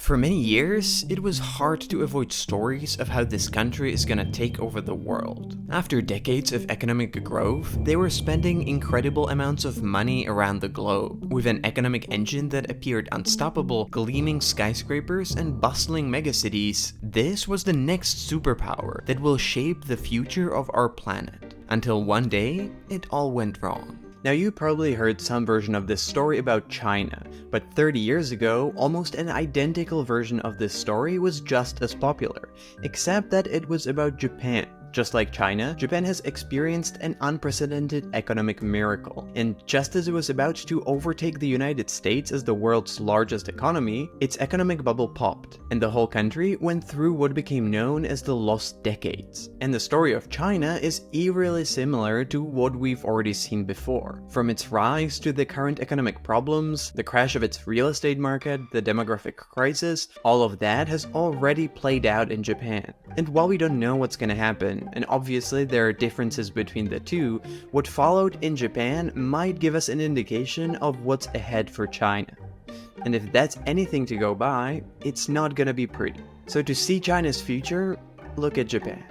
For many years, it was hard to avoid stories of how this country is gonna take over the world. After decades of economic growth, they were spending incredible amounts of money around the globe, with an economic engine that appeared unstoppable, gleaming skyscrapers and bustling megacities. This was the next superpower that will shape the future of our planet. Until one day, it all went wrong. Now, you probably heard some version of this story about China, but 30 years ago, almost an identical version of this story was just as popular, except that it was about Japan. Just like China, Japan has experienced an unprecedented economic miracle, and just as it was about to overtake the United States as the world's largest economy, its economic bubble popped, and the whole country went through what became known as the lost decades. And the story of China is eerily similar to what we've already seen before. From its rise to the current economic problems, the crash of its real estate market, the demographic crisis, all of that has already played out in Japan. And while we don't know what's gonna happen, and obviously there are differences between the two, what followed in Japan might give us an indication of what's ahead for China. And if that's anything to go by, it's not gonna be pretty. So to see China's future, look at Japan.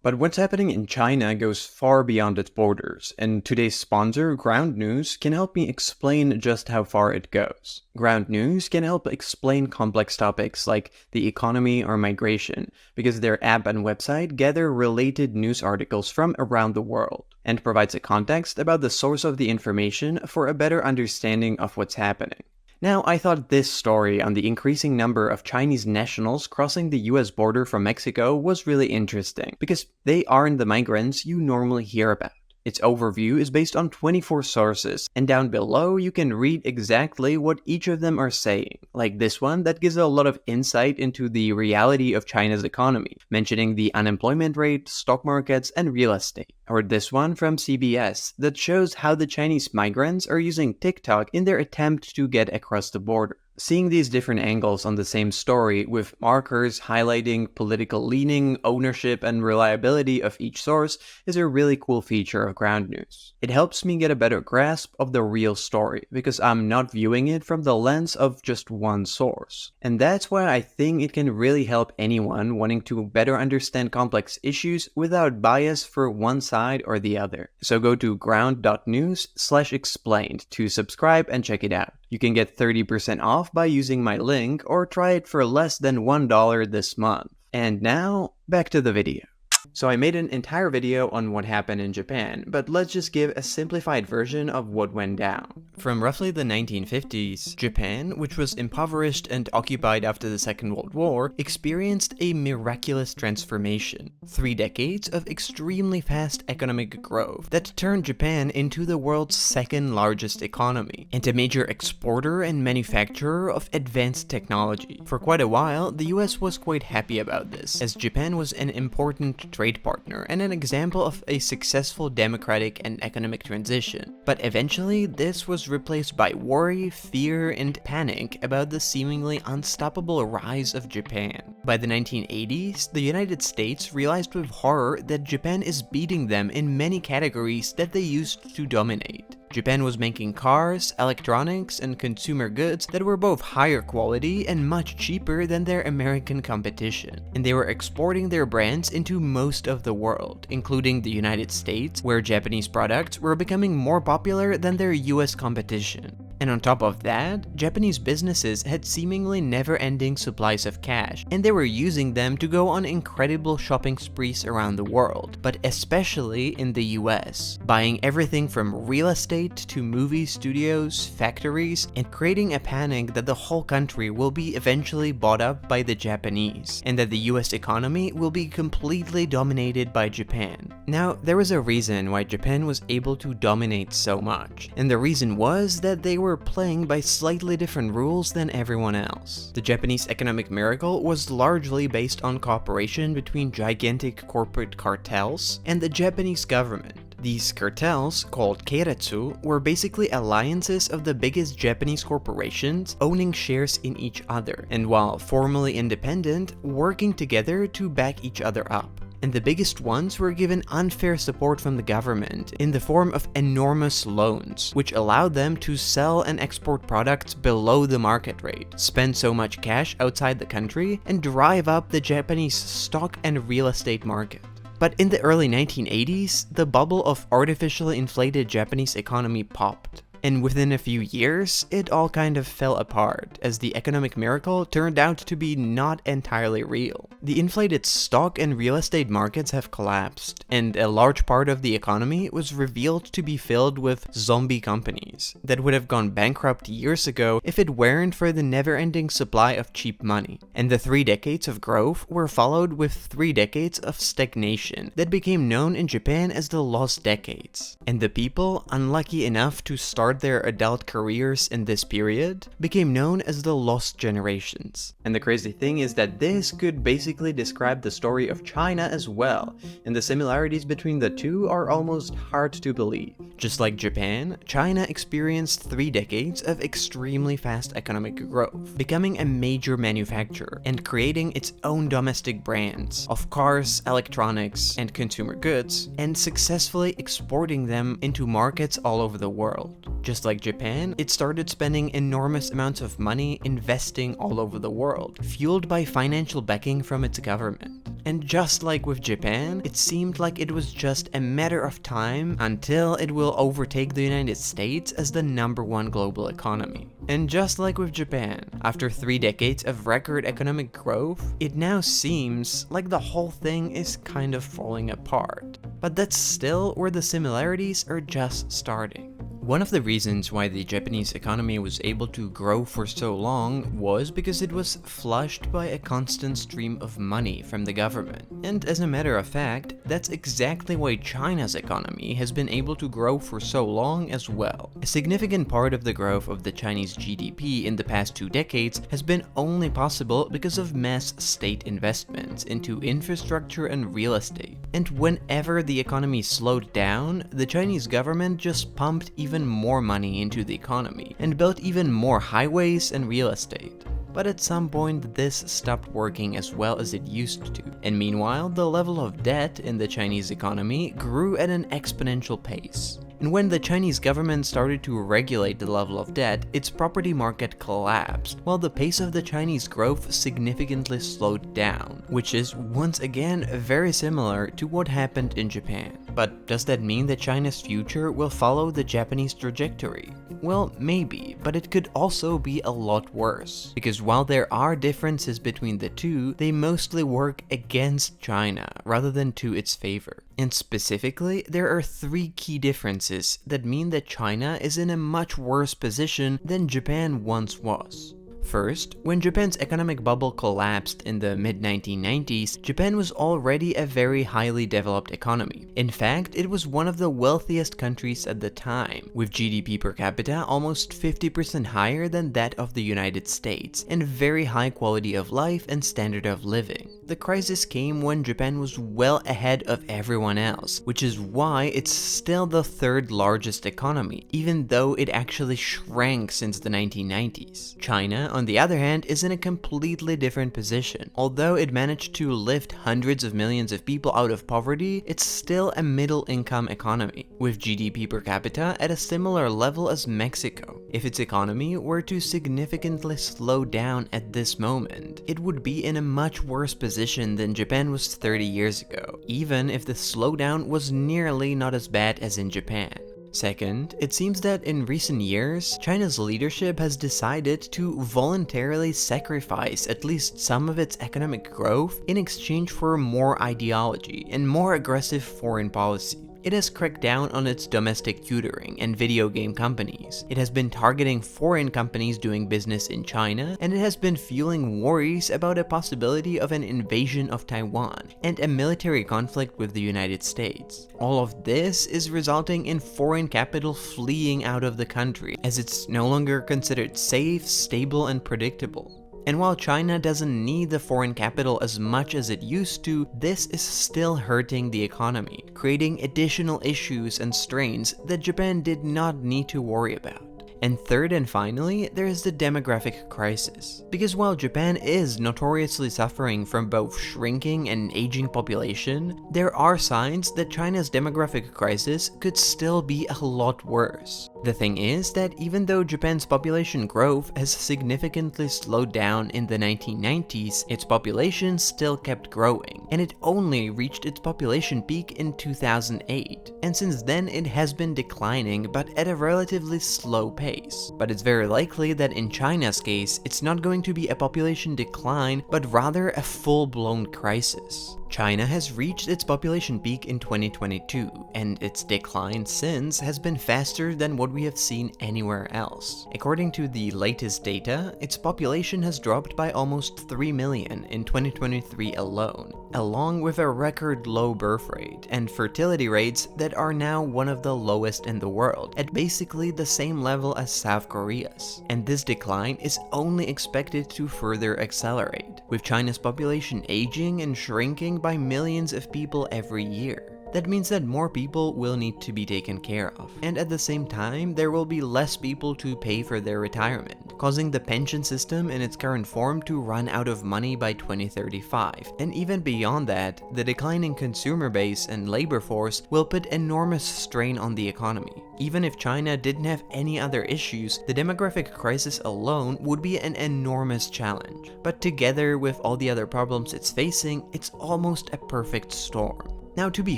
But what's happening in China goes far beyond its borders, and today's sponsor, Ground News, can help me explain just how far it goes. Ground News can help explain complex topics like the economy or migration, because their app and website gather related news articles from around the world, and provides a context about the source of the information for a better understanding of what's happening. Now, I thought this story on the increasing number of Chinese nationals crossing the US border from Mexico was really interesting, because they aren't the migrants you normally hear about. Its overview is based on 24 sources, and down below you can read exactly what each of them are saying, like this one that gives a lot of insight into the reality of China's economy, mentioning the unemployment rate, stock markets, and real estate. Or this one from CBS that shows how the Chinese migrants are using TikTok in their attempt to get across the border. Seeing these different angles on the same story, with markers highlighting political leaning, ownership, and reliability of each source, is a really cool feature of Ground News. It helps me get a better grasp of the real story, because I'm not viewing it from the lens of just one source. And that's why I think it can really help anyone wanting to better understand complex issues without bias for one side or the other. So go to ground.news/explained to subscribe and check it out. You can get 30% off by using my link, or try it for less than $1 this month. And now, back to the video. So I made an entire video on what happened in Japan, but let's just give a simplified version of what went down. From roughly the 1950s, Japan, which was impoverished and occupied after the Second World War, experienced a miraculous transformation. 3 decades of extremely fast economic growth that turned Japan into the world's second largest economy, and a major exporter and manufacturer of advanced technology. For quite a while, the US was quite happy about this, as Japan was an important trade partner and an example of a successful democratic and economic transition. But eventually, this was replaced by worry, fear, and panic about the seemingly unstoppable rise of Japan. By the 1980s, the United States realized with horror that Japan is beating them in many categories that they used to dominate. Japan was making cars, electronics, and consumer goods that were both higher quality and much cheaper than their American competition. And they were exporting their brands into most of the world, including the United States, where Japanese products were becoming more popular than their US competition. And on top of that, Japanese businesses had seemingly never-ending supplies of cash, and they were using them to go on incredible shopping sprees around the world, but especially in the US, buying everything from real estate to movie studios, factories, and creating a panic that the whole country will be eventually bought up by the Japanese, and that the US economy will be completely dominated by Japan. Now, there was a reason why Japan was able to dominate so much, and the reason was that they were playing by slightly different rules than everyone else. The Japanese economic miracle was largely based on cooperation between gigantic corporate cartels and the Japanese government. These cartels, called keiretsu, were basically alliances of the biggest Japanese corporations owning shares in each other, and while formally independent, working together to back each other up. And the biggest ones were given unfair support from the government in the form of enormous loans, which allowed them to sell and export products below the market rate, spend so much cash outside the country, and drive up the Japanese stock and real estate market. But in the early 1980s, the bubble of artificially inflated Japanese economy popped. And within a few years, it all kind of fell apart, as the economic miracle turned out to be not entirely real. The inflated stock and real estate markets have collapsed, and a large part of the economy was revealed to be filled with zombie companies that would have gone bankrupt years ago if it weren't for the never-ending supply of cheap money. And the 3 decades of growth were followed with 3 decades of stagnation that became known in Japan as the lost decades. And the people, unlucky enough to start their adult careers in this period, became known as the lost generations. And the crazy thing is that this could basically describe the story of China as well, and the similarities between the two are almost hard to believe. Just like Japan, China experienced 3 decades of extremely fast economic growth, becoming a major manufacturer and creating its own domestic brands of cars, electronics, and consumer goods, and successfully exporting them into markets all over the world. Just like Japan, it started spending enormous amounts of money investing all over the world, fueled by financial backing from its government. And just like with Japan, it seemed like it was just a matter of time until it will overtake the United States as the #1 global economy. And just like with Japan, after 3 decades of record economic growth, it now seems like the whole thing is kind of falling apart. But that's still where the similarities are just starting. One of the reasons why the Japanese economy was able to grow for so long was because it was flushed by a constant stream of money from the government. And as a matter of fact, that's exactly why China's economy has been able to grow for so long as well. A significant part of the growth of the Chinese GDP in the past 2 decades has been only possible because of mass state investments into infrastructure and real estate. And whenever the economy slowed down, the Chinese government just pumped even more money into the economy and built even more highways and real estate. But at some point this stopped working as well as it used to, and meanwhile the level of debt in the Chinese economy grew at an exponential pace. And when the Chinese government started to regulate the level of debt, its property market collapsed, while the pace of the Chinese growth significantly slowed down, which is once again very similar to what happened in Japan. But does that mean that China's future will follow the Japanese trajectory? Well, maybe, but it could also be a lot worse. Because while there are differences between the two, they mostly work against China rather than to its favor. And specifically, there are 3 key differences that mean that China is in a much worse position than Japan once was. First, when Japan's economic bubble collapsed in the mid-1990s, Japan was already a very highly developed economy. In fact, it was one of the wealthiest countries at the time, with GDP per capita almost 50% higher than that of the United States, and very high quality of life and standard of living. The crisis came when Japan was well ahead of everyone else, which is why it's still the 3rd largest economy, even though it actually shrank since the 1990s. China, on the other hand, is in a completely different position. Although it managed to lift hundreds of millions of people out of poverty, it's still a middle-income economy, with GDP per capita at a similar level as Mexico. If its economy were to significantly slow down at this moment, it would be in a much worse position than Japan was 30 years ago, even if the slowdown was nearly not as bad as in Japan. Second, it seems that in recent years, China's leadership has decided to voluntarily sacrifice at least some of its economic growth in exchange for more ideology and more aggressive foreign policy. It has cracked down on its domestic tutoring and video game companies. It has been targeting foreign companies doing business in China, and it has been fueling worries about a possibility of an invasion of Taiwan and a military conflict with the United States. All of this is resulting in foreign capital fleeing out of the country, as it's no longer considered safe, stable, and predictable. And while China doesn't need the foreign capital as much as it used to, this is still hurting the economy, creating additional issues and strains that Japan did not need to worry about. And third and finally, there is the demographic crisis. Because while Japan is notoriously suffering from both shrinking and aging population, there are signs that China's demographic crisis could still be a lot worse. The thing is that even though Japan's population growth has significantly slowed down in the 1990s, its population still kept growing, and it only reached its population peak in 2008. And since then it has been declining, but at a relatively slow pace. But it's very likely that in China's case, it's not going to be a population decline, but rather a full-blown crisis. China has reached its population peak in 2022, and its decline since has been faster than what we have seen anywhere else. According to the latest data, its population has dropped by almost 3 million in 2023 alone, along with a record low birth rate and fertility rates that are now one of the lowest in the world, at basically the same level as South Korea's. And this decline is only expected to further accelerate, with China's population aging and shrinking by millions of people every year. That means that more people will need to be taken care of, and at the same time there will be less people to pay for their retirement, causing the pension system in its current form to run out of money by 2035. And even beyond that, the declining consumer base and labor force will put enormous strain on the economy. Even if China didn't have any other issues, the demographic crisis alone would be an enormous challenge. But together with all the other problems it's facing, it's almost a perfect storm. Now, to be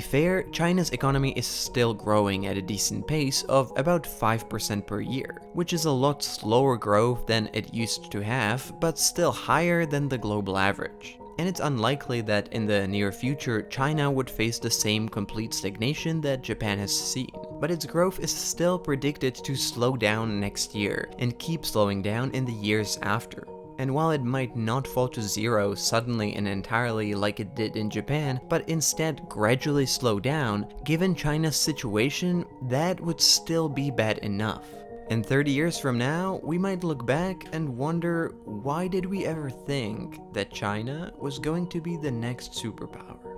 fair, China's economy is still growing at a decent pace of about 5% per year, which is a lot slower growth than it used to have, but still higher than the global average. And it's unlikely that in the near future China would face the same complete stagnation that Japan has seen. But its growth is still predicted to slow down next year and keep slowing down in the years after. And while it might not fall to zero suddenly and entirely like it did in Japan, but instead gradually slow down, given China's situation, that would still be bad enough. And 30 years from now, we might look back and wonder, why did we ever think that China was going to be the next superpower?